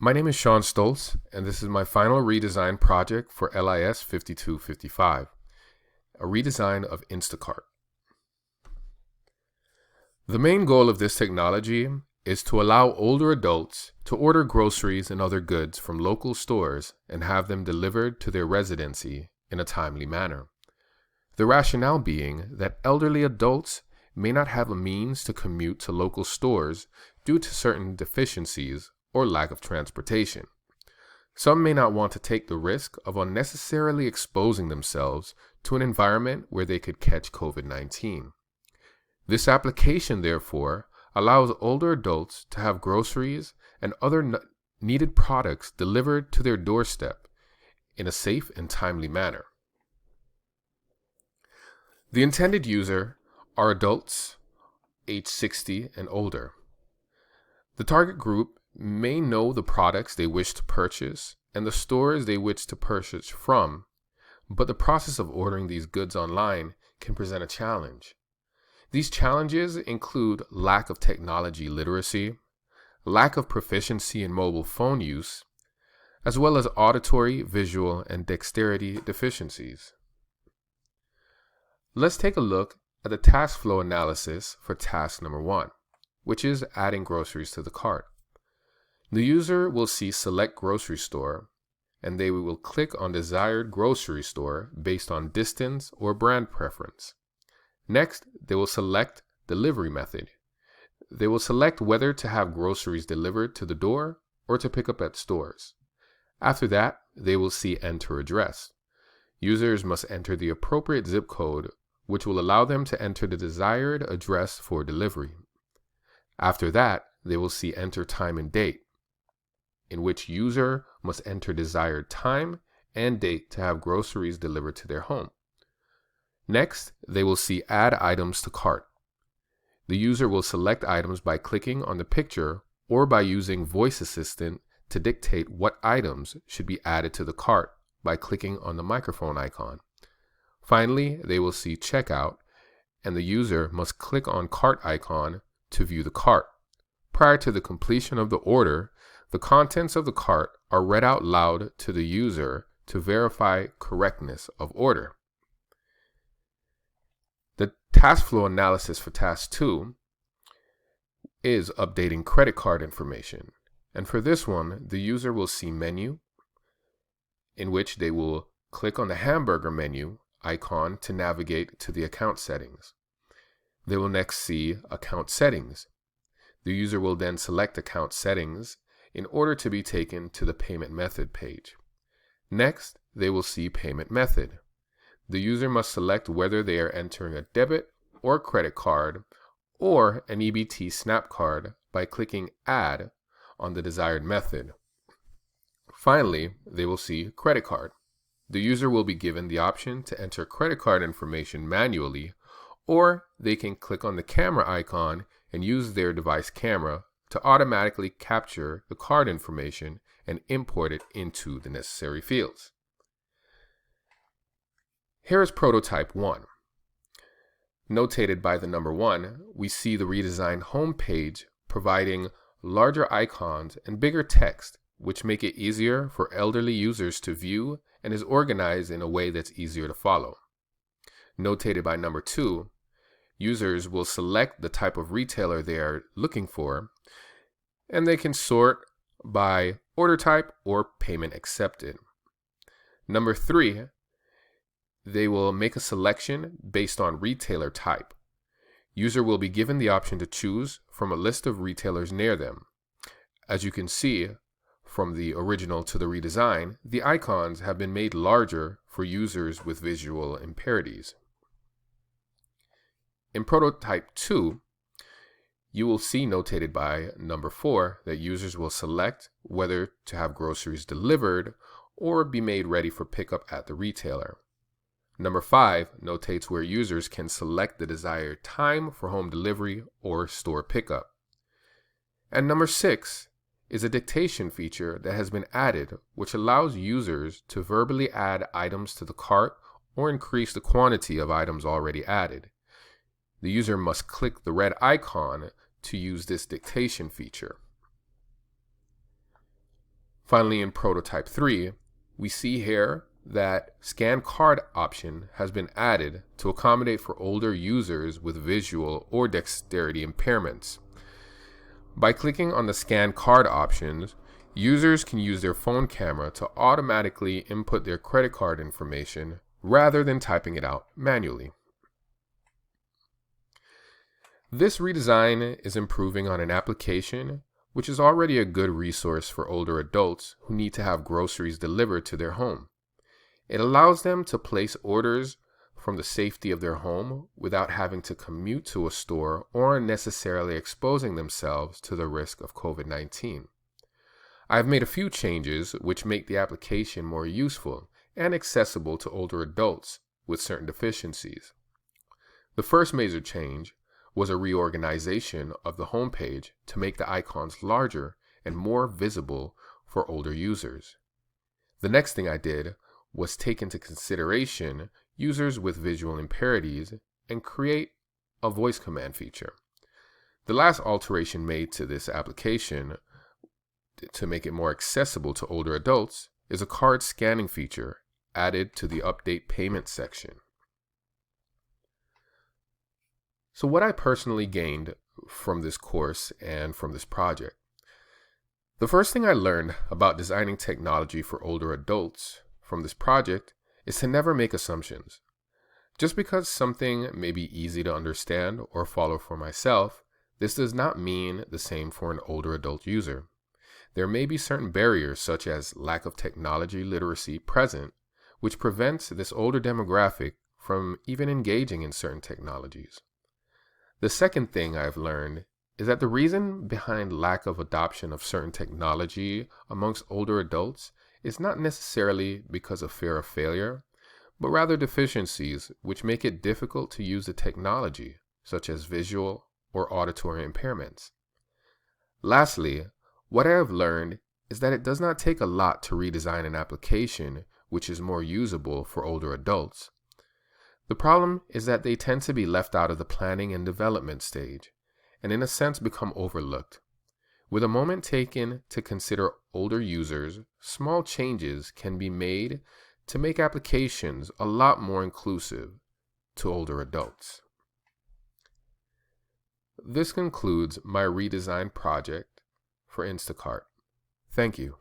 My name is Sean Stoltz, and this is my final redesign project for LIS 5255, a redesign of Instacart. The main goal of this technology is to allow older adults to order groceries and other goods from local stores and have them delivered to their residency in a timely manner. The rationale being that elderly adults may not have a means to commute to local stores due to certain deficiencies or lack of transportation. Some may not want to take the risk of unnecessarily exposing themselves to an environment where they could catch COVID-19. This application, therefore, allows older adults to have groceries and other needed products delivered to their doorstep in a safe and timely manner. The intended user are adults age 60 and older. The target group may know the products they wish to purchase and the stores they wish to purchase from, but the process of ordering these goods online can present a challenge. These challenges include lack of technology literacy, lack of proficiency in mobile phone use, as well as auditory, visual, and dexterity deficiencies. Let's take a look at the task flow analysis for task number 1, which is adding groceries to the cart. The user will see Select Grocery Store, and they will click on Desired Grocery Store based on distance or brand preference. Next, they will select Delivery Method. They will select whether to have groceries delivered to the door or to pick up at stores. After that, they will see Enter Address. Users must enter the appropriate zip code, which will allow them to enter the desired address for delivery. After that, they will see Enter Time and Date, in which user must enter desired time and date to have groceries delivered to their home. Next, they will see Add Items to Cart. The user will select items by clicking on the picture or by using Voice Assistant to dictate what items should be added to the cart by clicking on the microphone icon. Finally, they will see Checkout, and the user must click on Cart icon to view the cart. Prior to the completion of the order, the contents of the cart are read out loud to the user to verify correctness of order. The task flow analysis for task 2 is updating credit card information. And for this one, the user will see Menu, in which they will click on the hamburger menu icon to navigate to the account settings. They will next see Account Settings. The user will then select Account Settings in order to be taken to the Payment Method page. Next, they will see Payment Method. The user must select whether they are entering a debit or credit card or an EBT SNAP card by clicking Add on the desired method. Finally, they will see Credit Card. The user will be given the option to enter credit card information manually, or they can click on the camera icon and use their device camera to automatically capture the card information and import it into the necessary fields. Here is prototype 1. Notated by the number 1, we see the redesigned home page providing larger icons and bigger text, which make it easier for elderly users to view and is organized in a way that's easier to follow. Notated by number 2, users will select the type of retailer they are looking for, and they can sort by order type or payment accepted. Number 3, they will make a selection based on retailer type. User will be given the option to choose from a list of retailers near them. As you can see, from the original to the redesign, the icons have been made larger for users with visual impairments. In prototype 2, you will see notated by number 4 that users will select whether to have groceries delivered or be made ready for pickup at the retailer. Number 5 notates where users can select the desired time for home delivery or store pickup. And number 6 is a dictation feature that has been added, which allows users to verbally add items to the cart or increase the quantity of items already added. The user must click the red icon to use this dictation feature. Finally, in prototype 3, we see here that scan card option has been added to accommodate for older users with visual or dexterity impairments. By clicking on the scan card options, users can use their phone camera to automatically input their credit card information rather than typing it out manually. This redesign is improving on an application which is already a good resource for older adults who need to have groceries delivered to their home. It allows them to place orders from the safety of their home without having to commute to a store or unnecessarily exposing themselves to the risk of COVID-19. I've made a few changes which make the application more useful and accessible to older adults with certain deficiencies. The first major change was a reorganization of the homepage to make the icons larger and more visible for older users. The next thing I did was take into consideration users with visual impairments and create a voice command feature. The last alteration made to this application to make it more accessible to older adults is a card scanning feature added to the update payment section. So what I personally gained from this course and from this project. The first thing I learned about designing technology for older adults from this project is to never make assumptions. Just because something may be easy to understand or follow for myself, this does not mean the same for an older adult user. There may be certain barriers such as lack of technology literacy present, which prevents this older demographic from even engaging in certain technologies. The second thing I've learned is that the reason behind lack of adoption of certain technology amongst older adults is not necessarily because of fear of failure, but rather deficiencies which make it difficult to use the technology, such as visual or auditory impairments. Lastly, what I have learned is that it does not take a lot to redesign an application which is more usable for older adults. The problem is that they tend to be left out of the planning and development stage, and in a sense become overlooked. With a moment taken to consider older users, small changes can be made to make applications a lot more inclusive to older adults. This concludes my redesign project for Instacart. Thank you.